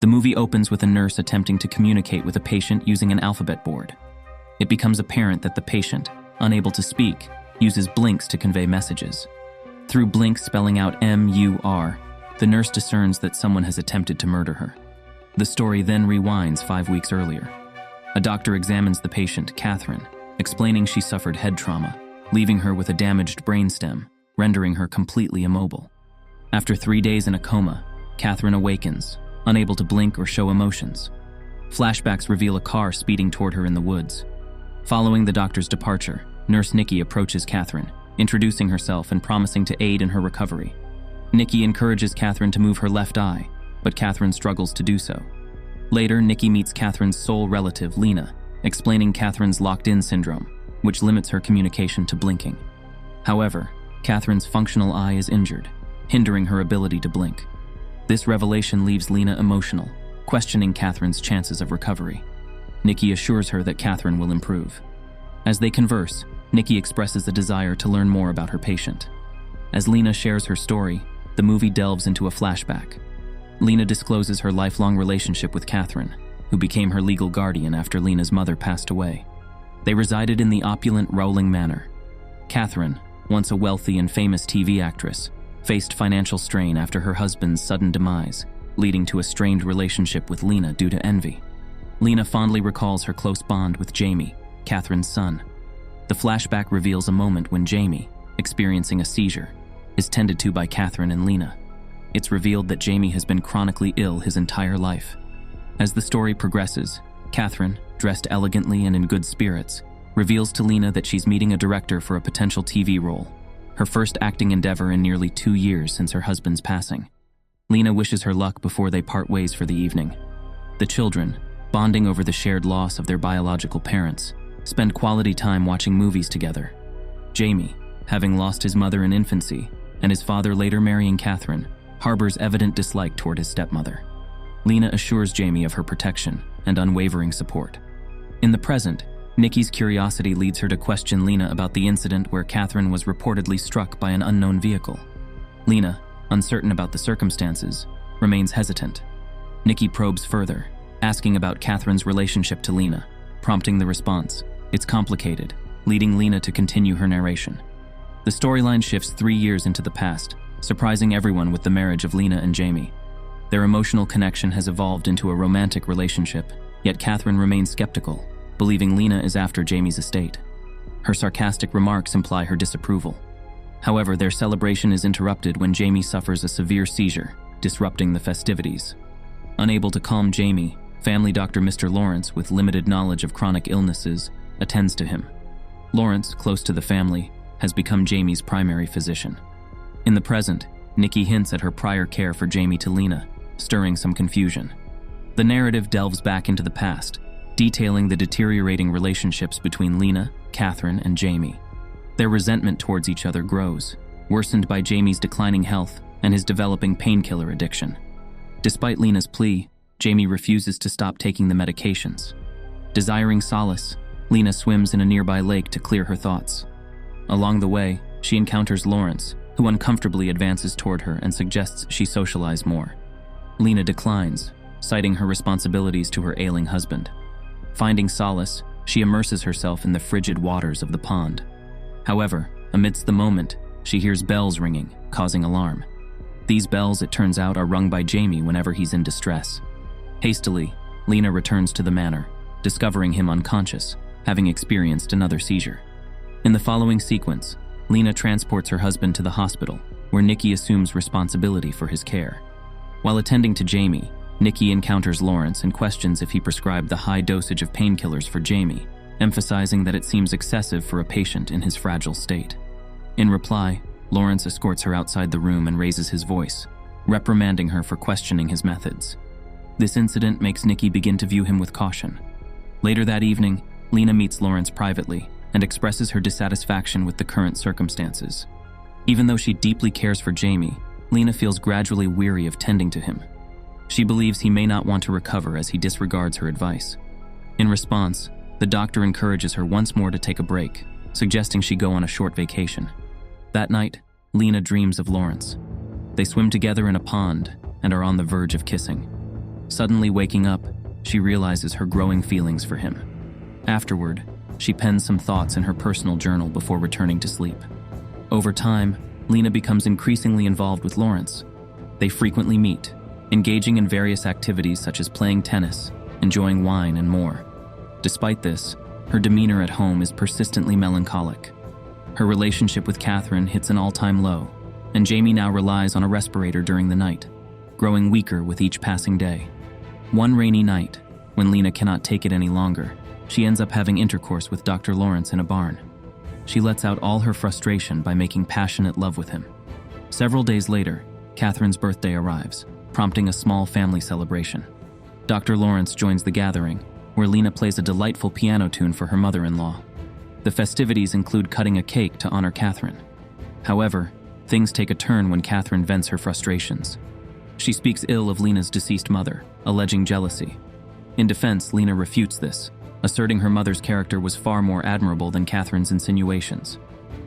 The movie opens with a nurse attempting to communicate with a patient using an alphabet board. It becomes apparent that the patient, unable to speak, uses blinks to convey messages. Through blinks spelling out M-U-R, the nurse discerns that someone has attempted to murder her. The story then rewinds 5 weeks earlier. A doctor examines the patient, Catherine, explaining she suffered head trauma, leaving her with a damaged brainstem, rendering her completely immobile. After 3 days in a coma, Catherine awakens, unable to blink or show emotions. Flashbacks reveal a car speeding toward her in the woods. Following the doctor's departure, Nurse Nikki approaches Catherine, introducing herself and promising to aid in her recovery. Nikki encourages Catherine to move her left eye, but Catherine struggles to do so. Later, Nikki meets Catherine's sole relative, Lena, explaining Catherine's locked-in syndrome, which limits her communication to blinking. However, Catherine's functional eye is injured, hindering her ability to blink. This revelation leaves Lena emotional, questioning Catherine's chances of recovery. Nikki assures her that Catherine will improve. As they converse, Nikki expresses a desire to learn more about her patient. As Lena shares her story, the movie delves into a flashback. Lena discloses her lifelong relationship with Catherine, who became her legal guardian after Lena's mother passed away. They resided in the opulent Rowling Manor. Catherine, once a wealthy and famous TV actress, faced financial strain after her husband's sudden demise, leading to a strained relationship with Lena due to envy. Lena fondly recalls her close bond with Jamie, Catherine's son. The flashback reveals a moment when Jamie, experiencing a seizure, is tended to by Catherine and Lena. It's revealed that Jamie has been chronically ill his entire life. As the story progresses, Catherine, dressed elegantly and in good spirits, reveals to Lena that she's meeting a director for a potential TV role, her first acting endeavor in nearly 2 years since her husband's passing. Lena wishes her luck before they part ways for the evening. The children, bonding over the shared loss of their biological parents, spend quality time watching movies together. Jamie, having lost his mother in infancy, and his father later marrying Catherine, harbors evident dislike toward his stepmother. Lena assures Jamie of her protection and unwavering support. In the present, Nikki's curiosity leads her to question Lena about the incident where Catherine was reportedly struck by an unknown vehicle. Lena, uncertain about the circumstances, remains hesitant. Nikki probes further, asking about Catherine's relationship to Lena, prompting the response, "It's complicated," leading Lena to continue her narration. The storyline shifts 3 years into the past, surprising everyone with the marriage of Lena and Jamie. Their emotional connection has evolved into a romantic relationship, yet Catherine remains skeptical, believing Lena is after Jamie's estate. Her sarcastic remarks imply her disapproval. However, their celebration is interrupted when Jamie suffers a severe seizure, disrupting the festivities. Unable to calm Jamie, family doctor Mr. Lawrence, with limited knowledge of chronic illnesses, attends to him. Lawrence, close to the family, has become Jamie's primary physician. In the present, Nikki hints at her prior care for Jamie to Lena, stirring some confusion. The narrative delves back into the past, detailing the deteriorating relationships between Lena, Catherine, and Jamie. Their resentment towards each other grows, worsened by Jamie's declining health and his developing painkiller addiction. Despite Lena's plea, Jamie refuses to stop taking the medications. Desiring solace, Lena swims in a nearby lake to clear her thoughts. Along the way, she encounters Lawrence, who uncomfortably advances toward her and suggests she socialize more. Lena declines, citing her responsibilities to her ailing husband. Finding solace, she immerses herself in the frigid waters of the pond. However, amidst the moment, she hears bells ringing, causing alarm. These bells, it turns out, are rung by Jamie whenever he's in distress. Hastily, Lena returns to the manor, discovering him unconscious, having experienced another seizure. In the following sequence, Lena transports her husband to the hospital, where Nikki assumes responsibility for his care. While attending to Jamie, Nikki encounters Lawrence and questions if he prescribed the high dosage of painkillers for Jamie, emphasizing that it seems excessive for a patient in his fragile state. In reply, Lawrence escorts her outside the room and raises his voice, reprimanding her for questioning his methods. This incident makes Nikki begin to view him with caution. Later that evening, Lena meets Lawrence privately and expresses her dissatisfaction with the current circumstances. Even though she deeply cares for Jamie, Lena feels gradually weary of tending to him. She believes he may not want to recover as he disregards her advice. In response, the doctor encourages her once more to take a break, suggesting she go on a short vacation. That night, Lena dreams of Lawrence. They swim together in a pond and are on the verge of kissing. Suddenly waking up, she realizes her growing feelings for him. Afterward, she pens some thoughts in her personal journal before returning to sleep. Over time, Lena becomes increasingly involved with Lawrence. They frequently meet, engaging in various activities such as playing tennis, enjoying wine, and more. Despite this, her demeanor at home is persistently melancholic. Her relationship with Catherine hits an all-time low, and Jamie now relies on a respirator during the night, growing weaker with each passing day. One rainy night, when Lena cannot take it any longer, she ends up having intercourse with Dr. Lawrence in a barn. She lets out all her frustration by making passionate love with him. Several days later, Catherine's birthday arrives, prompting a small family celebration. Dr. Lawrence joins the gathering, where Lena plays a delightful piano tune for her mother-in-law. The festivities include cutting a cake to honor Catherine. However, things take a turn when Catherine vents her frustrations. She speaks ill of Lena's deceased mother, alleging jealousy. In defense, Lena refutes this, asserting her mother's character was far more admirable than Catherine's insinuations.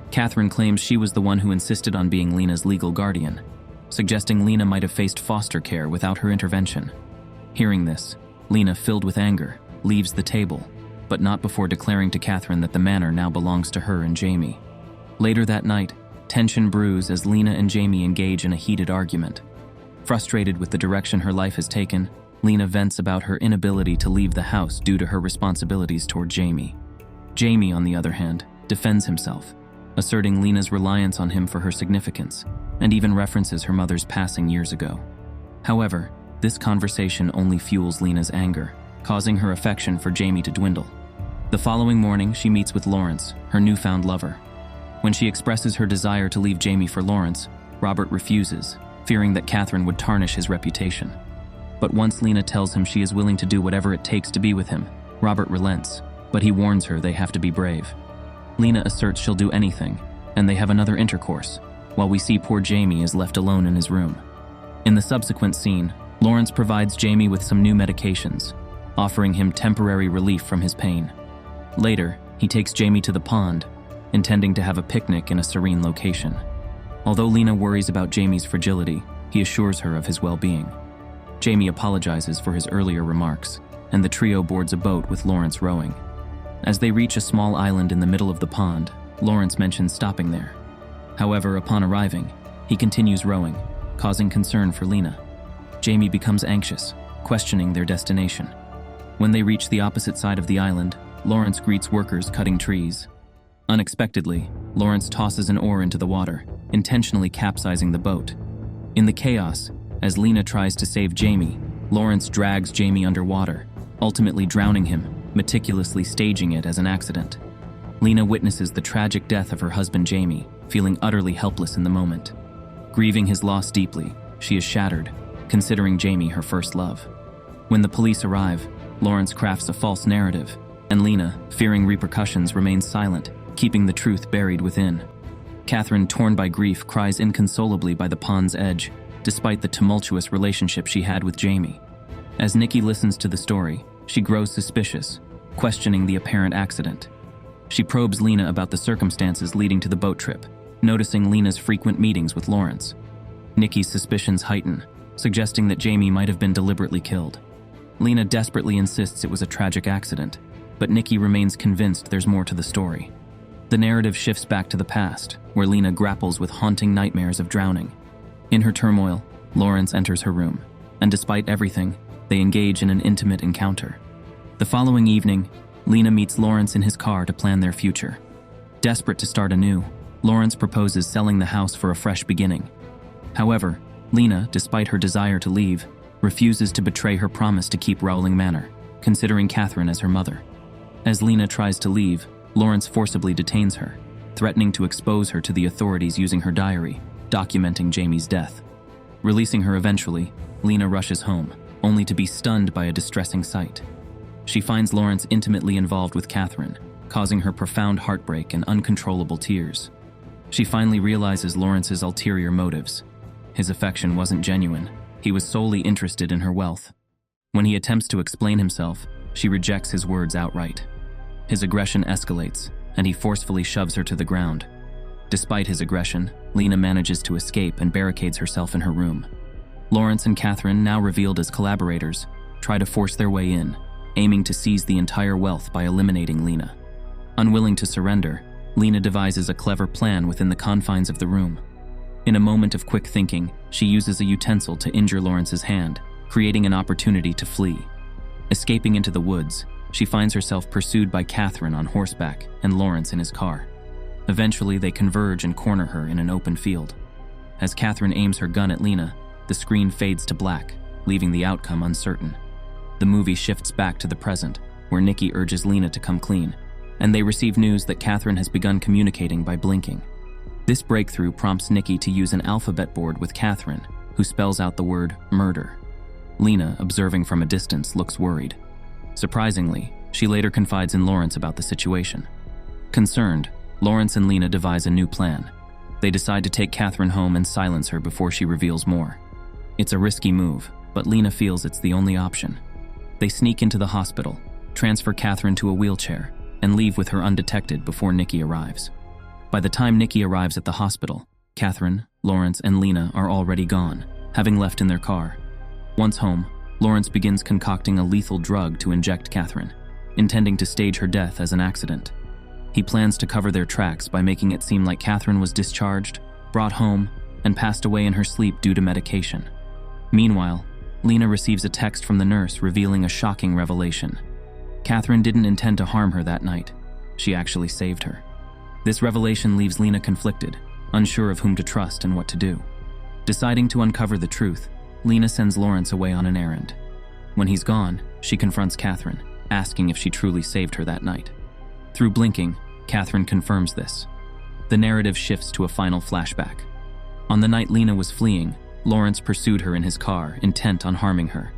Catherine claims she was the one who insisted on being Lena's legal guardian, suggesting Lena might have faced foster care without her intervention. Hearing this, Lena, filled with anger, leaves the table, but not before declaring to Catherine that the manor now belongs to her and Jamie. Later that night, tension brews as Lena and Jamie engage in a heated argument. Frustrated with the direction her life has taken, Lena vents about her inability to leave the house due to her responsibilities toward Jamie. Jamie, on the other hand, defends himself, asserting Lena's reliance on him for her significance, and even references her mother's passing years ago. However, this conversation only fuels Lena's anger, causing her affection for Jamie to dwindle. The following morning, she meets with Lawrence, her newfound lover. When she expresses her desire to leave Jamie for Lawrence, Robert refuses, fearing that Catherine would tarnish his reputation. But once Lena tells him she is willing to do whatever it takes to be with him, Robert relents, but he warns her they have to be brave. Lena asserts she'll do anything, and they have another intercourse, while we see poor Jamie is left alone in his room. In the subsequent scene, Lawrence provides Jamie with some new medications, offering him temporary relief from his pain. Later, he takes Jamie to the pond, intending to have a picnic in a serene location. Although Lena worries about Jamie's fragility, he assures her of his well-being. Jamie apologizes for his earlier remarks, and the trio boards a boat with Lawrence rowing. As they reach a small island in the middle of the pond, Lawrence mentions stopping there. However, upon arriving, he continues rowing, causing concern for Lena. Jamie becomes anxious, questioning their destination. When they reach the opposite side of the island, Lawrence greets workers cutting trees. Unexpectedly, Lawrence tosses an oar into the water, intentionally capsizing the boat. In the chaos, as Lena tries to save Jamie, Lawrence drags Jamie underwater, ultimately drowning him, meticulously staging it as an accident. Lena witnesses the tragic death of her husband Jamie, feeling utterly helpless in the moment. Grieving his loss deeply, she is shattered, considering Jamie her first love. When the police arrive, Lawrence crafts a false narrative, and Lena, fearing repercussions, remains silent, keeping the truth buried within. Catherine, torn by grief, cries inconsolably by the pond's edge, despite the tumultuous relationship she had with Jamie. As Nikki listens to the story, she grows suspicious, questioning the apparent accident. She probes Lena about the circumstances leading to the boat trip, noticing Lena's frequent meetings with Lawrence. Nikki's suspicions heighten, suggesting that Jamie might have been deliberately killed. Lena desperately insists it was a tragic accident, but Nikki remains convinced there's more to the story. The narrative shifts back to the past, where Lena grapples with haunting nightmares of drowning. In her turmoil, Lawrence enters her room, and despite everything, they engage in an intimate encounter. The following evening, Lena meets Lawrence in his car to plan their future. Desperate to start anew, Lawrence proposes selling the house for a fresh beginning. However, Lena, despite her desire to leave, refuses to betray her promise to keep Rowling Manor, considering Catherine as her mother. As Lena tries to leave, Lawrence forcibly detains her, threatening to expose her to the authorities using her diary, documenting Jamie's death. Releasing her eventually, Lena rushes home, only to be stunned by a distressing sight. She finds Lawrence intimately involved with Catherine, causing her profound heartbreak and uncontrollable tears. She finally realizes Lawrence's ulterior motives. His affection wasn't genuine. He was solely interested in her wealth. When he attempts to explain himself, she rejects his words outright. His aggression escalates, and he forcefully shoves her to the ground. Despite his aggression, Lena manages to escape and barricades herself in her room. Lawrence and Catherine, now revealed as collaborators, try to force their way in, aiming to seize the entire wealth by eliminating Lena. Unwilling to surrender, Lena devises a clever plan within the confines of the room. In a moment of quick thinking, she uses a utensil to injure Lawrence's hand, creating an opportunity to flee. Escaping into the woods, she finds herself pursued by Catherine on horseback and Lawrence in his car. Eventually, they converge and corner her in an open field. As Catherine aims her gun at Lena, the screen fades to black, leaving the outcome uncertain. The movie shifts back to the present, where Nikki urges Lena to come clean, and they receive news that Catherine has begun communicating by blinking. This breakthrough prompts Nikki to use an alphabet board with Catherine, who spells out the word murder. Lena, observing from a distance, looks worried. Surprisingly, she later confides in Lawrence about the situation. Concerned, Lawrence and Lena devise a new plan. They decide to take Catherine home and silence her before she reveals more. It's a risky move, but Lena feels it's the only option. They sneak into the hospital, transfer Catherine to a wheelchair, and leave with her undetected before Nikki arrives. By the time Nikki arrives at the hospital, Catherine, Lawrence, and Lena are already gone, having left in their car. Once home, Lawrence begins concocting a lethal drug to inject Catherine, intending to stage her death as an accident. He plans to cover their tracks by making it seem like Catherine was discharged, brought home, and passed away in her sleep due to medication. Meanwhile, Lena receives a text from the nurse revealing a shocking revelation. Catherine didn't intend to harm her that night. She actually saved her. This revelation leaves Lena conflicted, unsure of whom to trust and what to do. Deciding to uncover the truth, Lena sends Lawrence away on an errand. When he's gone, she confronts Catherine, asking if she truly saved her that night. Through blinking, Catherine confirms this. The narrative shifts to a final flashback. On the night Lena was fleeing, Lawrence pursued her in his car, intent on harming her.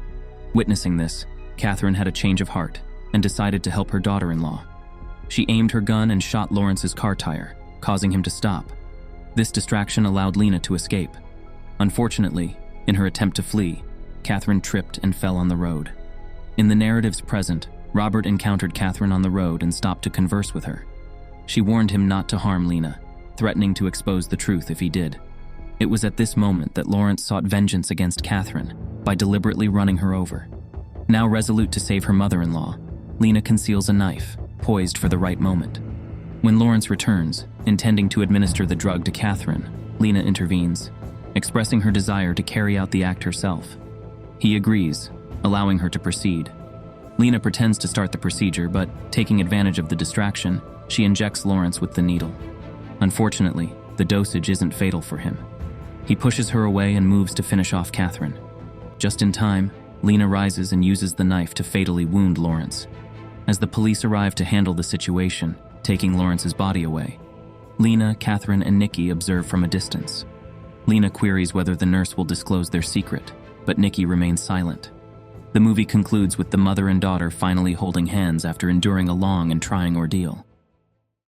Witnessing this, Catherine had a change of heart and decided to help her daughter-in-law. She aimed her gun and shot Lawrence's car tire, causing him to stop. This distraction allowed Lena to escape. Unfortunately, in her attempt to flee, Catherine tripped and fell on the road. In the narrative's present, Robert encountered Catherine on the road and stopped to converse with her. She warned him not to harm Lena, threatening to expose the truth if he did. It was at this moment that Lawrence sought vengeance against Catherine by deliberately running her over. Now resolute to save her mother-in-law, Lena conceals a knife, poised for the right moment. When Lawrence returns, intending to administer the drug to Catherine, Lena intervenes, expressing her desire to carry out the act herself. He agrees, allowing her to proceed. Lena pretends to start the procedure, but taking advantage of the distraction, she injects Lawrence with the needle. Unfortunately, the dosage isn't fatal for him. He pushes her away and moves to finish off Catherine. Just in time, Lena rises and uses the knife to fatally wound Lawrence. As the police arrive to handle the situation, taking Lawrence's body away, Lena, Catherine, and Nikki observe from a distance. Lena queries whether the nurse will disclose their secret, but Nikki remains silent. The movie concludes with the mother and daughter finally holding hands after enduring a long and trying ordeal.